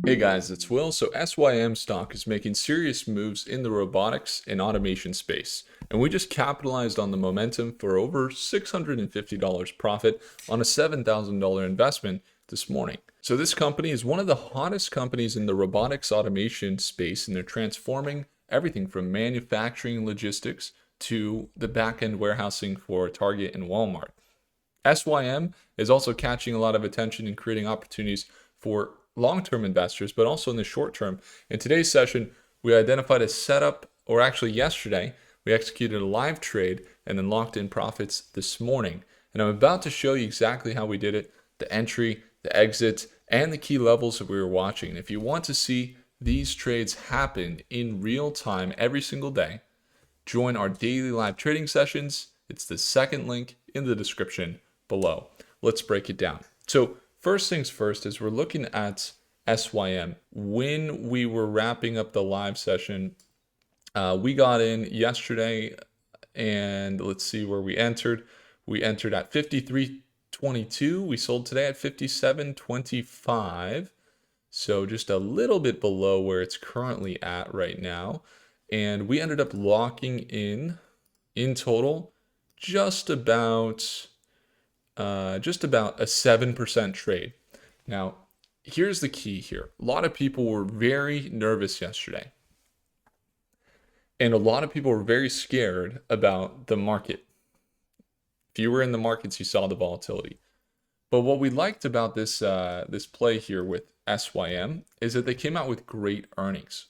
Hey guys, it's Will. So SYM stock is making serious moves in the robotics and automation space. And we just capitalized on the momentum for over $650 profit on a $7,000 investment this morning. So this company is one of the hottest companies in the robotics automation space, and they're transforming everything from manufacturing logistics to the back-end warehousing for Target and Walmart. SYM is also catching a lot of attention and creating opportunities for long-term investors, but also in the short term. In today's session, we identified a setup, or actually yesterday, we executed a live trade and then locked in profits this morning. And I'm about to show you exactly how we did it, the entry, the exit, and the key levels that we were watching. And if you want to see these trades happen in real time every single day, join our daily live trading sessions. It's the second link in the description below. Let's break it down. So first things first is we're looking at SYM. When we were wrapping up the live session, we got in yesterday, and let's see where we entered. We entered at 53.22. We sold today at 57.25. So just a little bit below where it's currently at right now. And we ended up locking in total just about a 7% trade. Now, here's the key here. A lot of people were very nervous yesterday. And a lot of people were very scared about the market. If you were in the markets, you saw the volatility. But what we liked about this play here with SYM is that they came out with great earnings.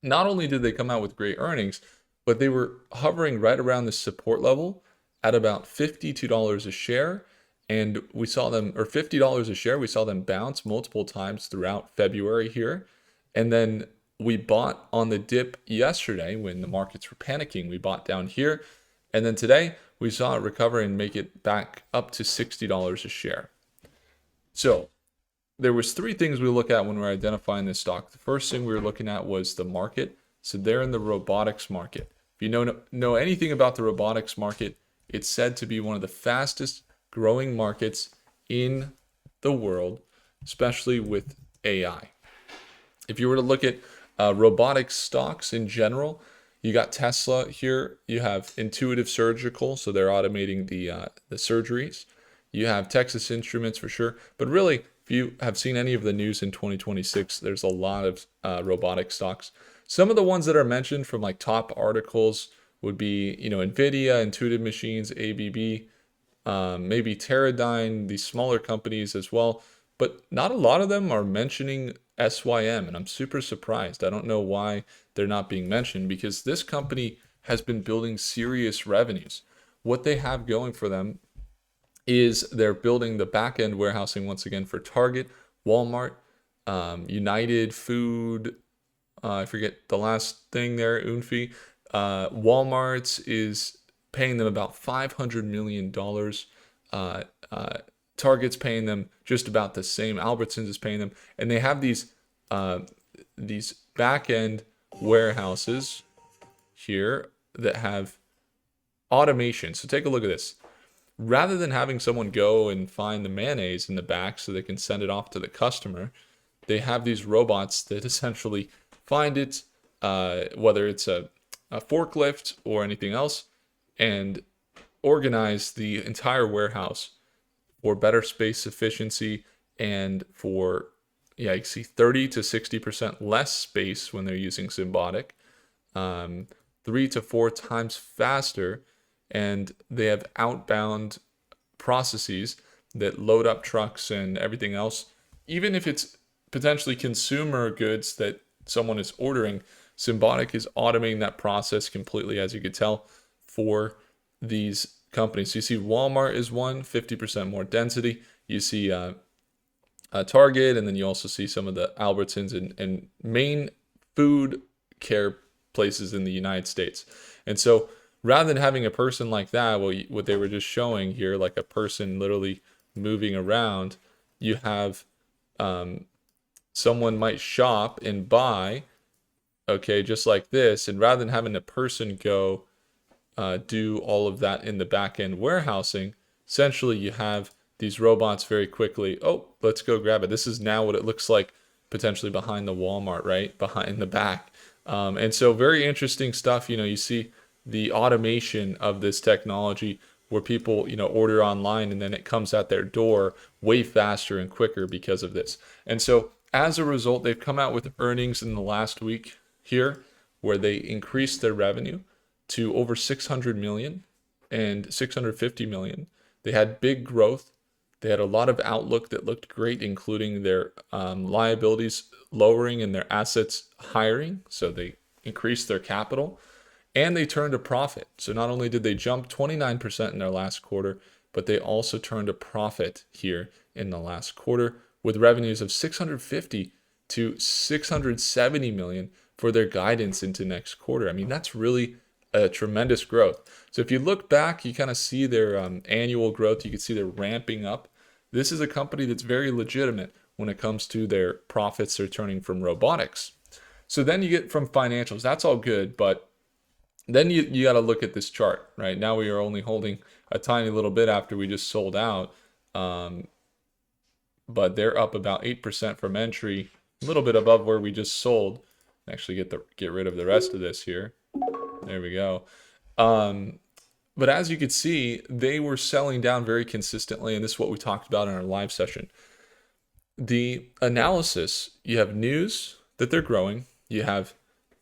Not only did they come out with great earnings, but they were hovering right around the support level at about $52 a share. And we saw them, or $50 a share, we saw them bounce multiple times throughout February here. And then we bought on the dip yesterday when the markets were panicking. We bought down here. And then today we saw it recover and make it back up to $60 a share. So there was three things we look at when we're identifying this stock. The first thing we were looking at was the market. So they're in the robotics market. If you know anything about the robotics market, it's said to be one of the fastest growing markets in the world, especially with AI. If you were to look at robotics stocks in general, you got Tesla here. You have Intuitive Surgical, so they're automating the surgeries. You have Texas Instruments for sure. But really, if you have seen any of the news in 2026, there's a lot of robotic stocks. Some of the ones that are mentioned from like top articles would be, NVIDIA, Intuitive Machines, ABB, maybe Teradyne, these smaller companies as well. But not a lot of them are mentioning SYM, and I'm super surprised. I don't know why they're not being mentioned, because this company has been building serious revenues. What they have going for them is they're building the back-end warehousing once again for Target, Walmart, United Food, I forget the last thing there, Unfi. Walmart is paying them about $500 million. Target's paying them just about the same. Albertsons is paying them. And they have these back-end warehouses here that have automation. So take a look at this. Rather than having someone go and find the mayonnaise in the back so they can send it off to the customer, they have these robots that essentially find it, whether it's a forklift or anything else, and organize the entire warehouse for better space efficiency and for, you see 30 to 60% less space when they're using Symbotic, 3 to 4 times faster, and they have outbound processes that load up trucks and everything else. Even if it's potentially consumer goods that someone is ordering, Symbotic is automating that process completely, as you could tell, for these companies. So you see Walmart is 50% more density. You see Target, and then you also see some of the Albertsons and main food care places in the United States. And so rather than having a person like that, what they were just showing here, like a person literally moving around, you have someone might shop and buy, okay, just like this. And rather than having a person go do all of that in the back end warehousing, essentially you have these robots very quickly. Oh, let's go grab it. This is now what it looks like potentially behind the Walmart, right? Behind the back. And so very interesting stuff. You see the automation of this technology where people, order online and then it comes at their door way faster and quicker because of this. And so as a result, they've come out with earnings in the last week here where they increased their revenue to over 600 million and 650 million. They had big growth. They had a lot of outlook that looked great, including their liabilities lowering and their assets hiring. So they increased their capital and they turned a profit. So not only did they jump 29% in their last quarter, but they also turned a profit here in the last quarter with revenues of 650 to 670 million for their guidance into next quarter. I mean, that's really a tremendous growth. So if you look back, you kind of see their annual growth. You can see they're ramping up. This is a company that's very legitimate when it comes to their profits returning from robotics. So then you get from financials. That's all good, but then you got to look at this chart, right? Now we are only holding a tiny little bit after we just sold out. But they're up about 8% from entry, a little bit above where we just sold. Actually get rid of the rest of this here. There we go. But as you can see, they were selling down very consistently, and this is what we talked about in our live session. The analysis, you have news that they're growing. You have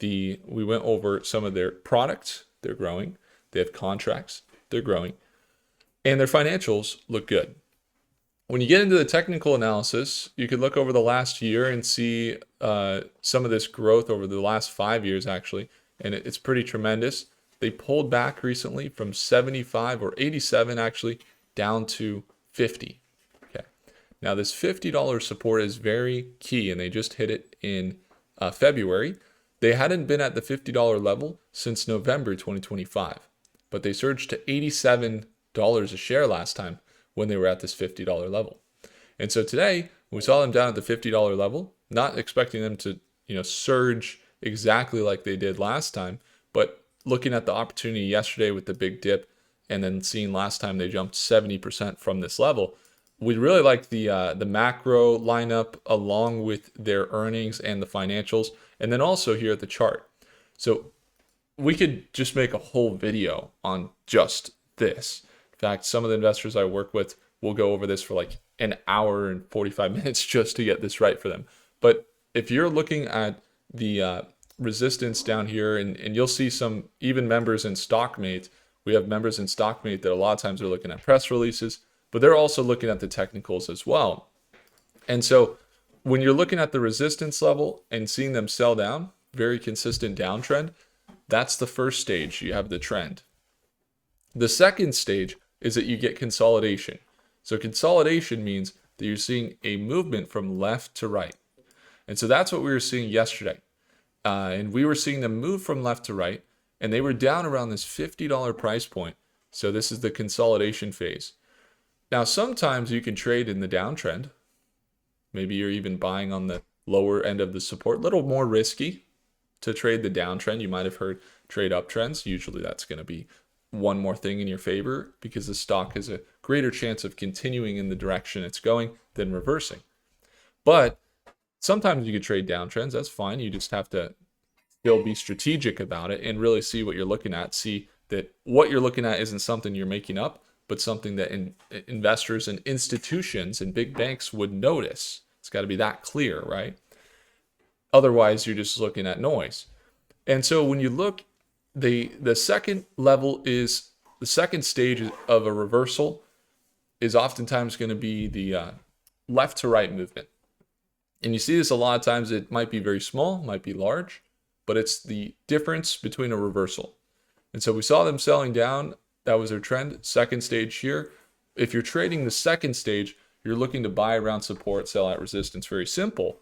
we went over some of their products, they're growing. They have contracts, they're growing. And their financials look good. When you get into the technical analysis, you could look over the last year and see some of this growth over the last 5 years, actually. And it's pretty tremendous. They pulled back recently from 75 or 87, actually, down to 50. Okay. Now, this $50 support is very key, and they just hit it in February. They hadn't been at the $50 level since November 2025, but they surged to $87 a share last time when they were at this $50 level. And so today, we saw them down at the $50 level, not expecting them to, surge exactly like they did last time, but looking at the opportunity yesterday with the big dip and then seeing last time they jumped 70% from this level, we really like the macro lineup along with their earnings and the financials, and then also here at the chart. So we could just make a whole video on just this. In fact, some of the investors I work with will go over this for like an hour and 45 minutes just to get this right for them. But if you're looking at the resistance down here, and you'll see some even members in Stockmate, we have members in Stockmate that a lot of times are looking at press releases, but they're also looking at the technicals as well. And so when you're looking at the resistance level and seeing them sell down, very consistent downtrend, that's the first stage. You have the trend. The second stage is that you get consolidation. So consolidation means that you're seeing a movement from left to right. And so that's what we were seeing yesterday. And we were seeing them move from left to right, and they were down around this $50 price point. So this is the consolidation phase. Now, sometimes you can trade in the downtrend. Maybe you're even buying on the lower end of the support, a little more risky to trade the downtrend. You might have heard trade uptrends. Usually that's going to be one more thing in your favor because the stock has a greater chance of continuing in the direction it's going than reversing. But sometimes you could trade downtrends. That's fine. You just have to still be strategic about it and really see what you're looking at. See that what you're looking at isn't something you're making up, but something that investors and institutions and big banks would notice. It's got to be that clear, right? Otherwise, you're just looking at noise. And so when you look, the second level is the second stage of a reversal is oftentimes going to be the left to right movement. And you see this a lot of times. It might be very small, might be large, but it's the difference between a reversal. And so we saw them selling down. That was their trend. Second stage here. If you're trading the second stage, you're looking to buy around support, sell at resistance. Very simple.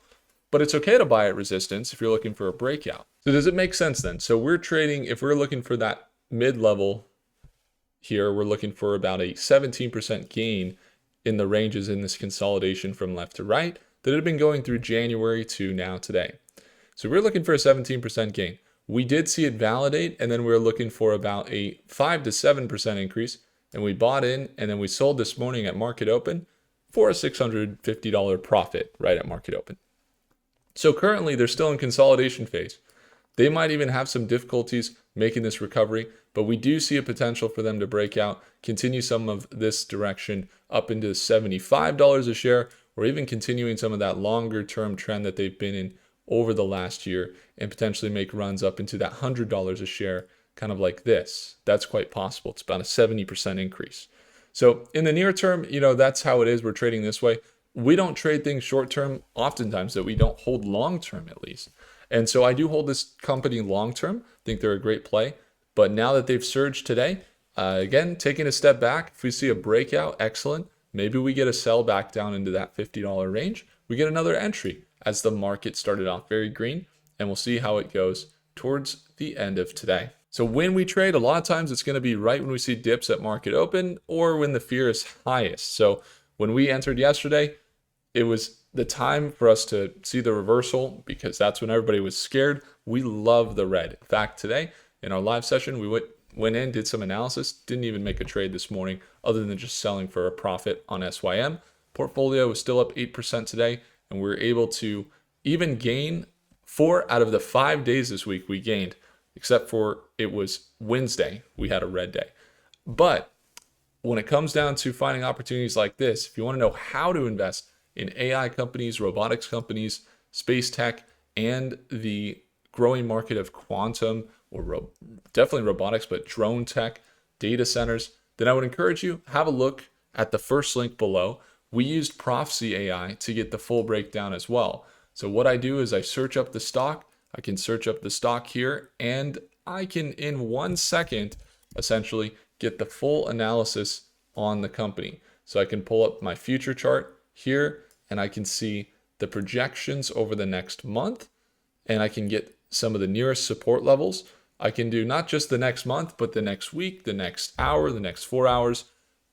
But it's okay to buy at resistance if you're looking for a breakout. So does it make sense then? So we're trading, if we're looking for that mid-level here, we're looking for about a 17% gain in the ranges in this consolidation from left to right that had been going through January to now today. So we're looking for a 17% gain. We did see it validate, and then we were looking for about a 5 to 7% increase, and we bought in, and then we sold this morning at market open for a $650 profit right at market open. So currently they're still in consolidation phase. They might even have some difficulties making this recovery, but we do see a potential for them to break out, continue some of this direction up into $75 a share, or even continuing some of that longer term trend that they've been in over the last year and potentially make runs up into that $100 a share, kind of like this. That's quite possible. It's about a 70% increase. So in the near term, that's how it is. We're trading this way. We don't trade things short term oftentimes that we don't hold long term at least. And so I do hold this company long term. Think they're a great play. But now that they've surged today, again, taking a step back, if we see a breakout, excellent. Maybe we get a sell back down into that $50 range. We get another entry as the market started off very green. And we'll see how it goes towards the end of today. So when we trade, a lot of times it's going to be right when we see dips at market open or when the fear is highest. So when we entered yesterday, it was the time for us to see the reversal because that's when everybody was scared. We love the red. In fact, today in our live session, we went in, did some analysis, didn't even make a trade this morning other than just selling for a profit on SYM. Portfolio was still up 8% today, and we were able to even gain 4 out of the 5 days this week we gained, except for it was Wednesday. We had a red day. But when it comes down to finding opportunities like this, if you want to know how to invest in AI companies, robotics companies, space tech, and the growing market of quantum or definitely robotics, but drone tech, data centers, then I would encourage you have a look at the first link below. We used Prophecy AI to get the full breakdown as well. So what I do is I search up the stock. I can search up the stock here, and I can in 1 second essentially get the full analysis on the company. So I can pull up my future chart here, and I can see the projections over the next month, and I can get some of the nearest support levels. I can do not just the next month, but the next week, the next hour, the next 4 hours,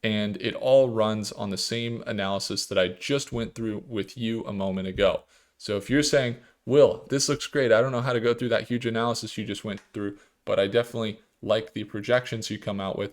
and it all runs on the same analysis that I just went through with you a moment ago. So if you're saying, Will, this looks great, I don't know how to go through that huge analysis you just went through, but I definitely like the projections you come out with.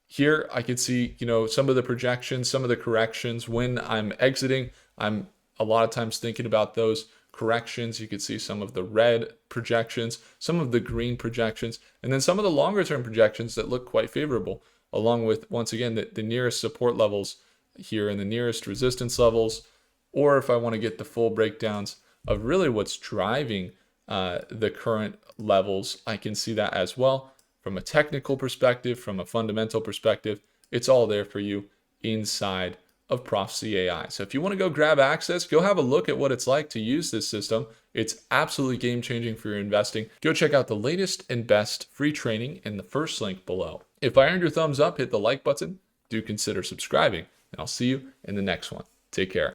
Here I can see, some of the projections, some of the corrections. When I'm exiting, I'm a lot of times thinking about those corrections. You can see some of the red projections, some of the green projections, and then some of the longer term projections that look quite favorable, along with, once again, the nearest support levels here and the nearest resistance levels, or if I want to get the full breakdowns of really what's driving the current levels, I can see that as well. From a technical perspective, from a fundamental perspective, it's all there for you inside of Prophecy AI. So if you want to go grab access, go have a look at what it's like to use this system. It's absolutely game-changing for your investing. Go check out the latest and best free training in the first link below. If I earned your thumbs up, hit the like button. Do consider subscribing, and I'll see you in the next one. Take care.